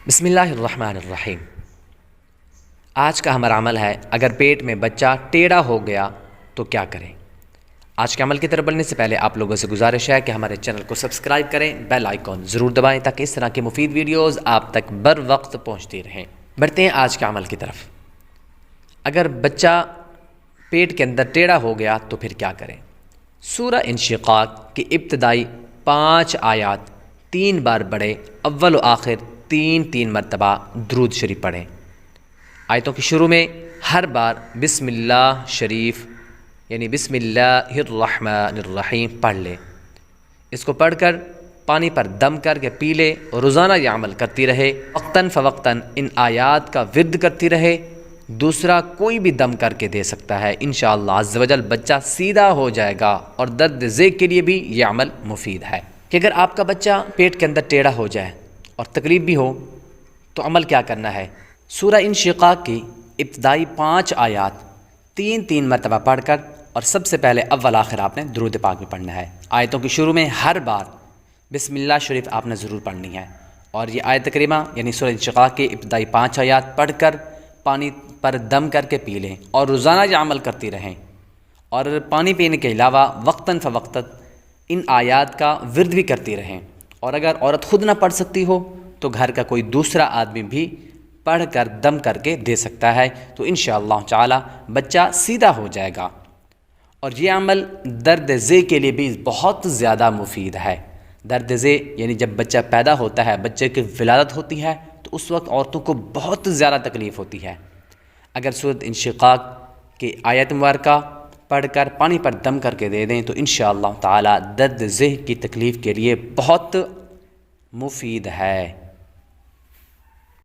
بسم اللہ الرحمن الرحیم۔ آج کا ہمارا عمل ہے، اگر پیٹ میں بچہ ٹیڑھا ہو گیا تو کیا کریں۔ آج کے عمل کی طرف بڑھنے سے پہلے آپ لوگوں سے گزارش ہے کہ ہمارے چینل کو سبسکرائب کریں، بیل آئیکن ضرور دبائیں تاکہ اس طرح کی مفید ویڈیوز آپ تک بر وقت پہنچتی رہیں۔ بڑھتے ہیں آج کے عمل کی طرف۔ اگر بچہ پیٹ کے اندر ٹیڑھا ہو گیا تو پھر کیا کریں۔ سورہ انشقاق کی ابتدائی 5 آیات 3 بار پڑھیں، اول و آخر 3 مرتبہ درود شریف پڑھیں۔ آیتوں کے شروع میں ہر بار بسم اللہ شریف یعنی بسم اللہ الرحمن الرحیم پڑھ لیں۔ اس کو پڑھ کر پانی پر دم کر کے پی لے اور روزانہ یہ عمل کرتی رہے، وقتاً فوقتاً ان آیات کا ورد کرتی رہے۔ دوسرا کوئی بھی دم کر کے دے سکتا ہے، انشاءاللہ عز و جل بچہ سیدھا ہو جائے گا، اور درد ذیل کے لیے بھی یہ عمل مفید ہے کہ اگر آپ کا بچہ پیٹ کے اندر ٹیڑھا ہو جائے اور تکلیف بھی ہو تو عمل کیا کرنا ہے۔ سورہ انشقاق کی ابتدائی 5 آیات 3 مرتبہ پڑھ کر، اور سب سے پہلے اول آخر آپ نے درود پاک بھی پڑھنا ہے۔ آیتوں کے شروع میں ہر بار بسم اللہ شریف آپ نے ضرور پڑھنی ہے، اور یہ آیت کریمہ یعنی سورہ انشقاق کی ابتدائی 5 آیات پڑھ کر پانی پر دم کر کے پی لیں، اور روزانہ یہ عمل کرتی رہیں، اور پانی پینے کے علاوہ وقتاً فوقتاً ان آیات کا ورد بھی کرتی رہیں۔ اور اگر عورت خود نہ پڑھ سکتی ہو تو گھر کا کوئی دوسرا آدمی بھی پڑھ کر دم کر کے دے سکتا ہے، تو انشاءاللہ تعالی بچہ سیدھا ہو جائے گا۔ اور یہ عمل درد ذیل کے لیے بھی بہت زیادہ مفید ہے۔ درد ذیل یعنی جب بچہ پیدا ہوتا ہے، بچے کی ولادت ہوتی ہے، تو اس وقت عورتوں کو بہت زیادہ تکلیف ہوتی ہے۔ اگر سورۃ انشقاق کی آیت مبارکہ پڑھ کر پانی پر دم کر کے دے دیں تو انشاءاللہ تعالی درد ذیل کی تکلیف کے لیے بہت مفید ہے۔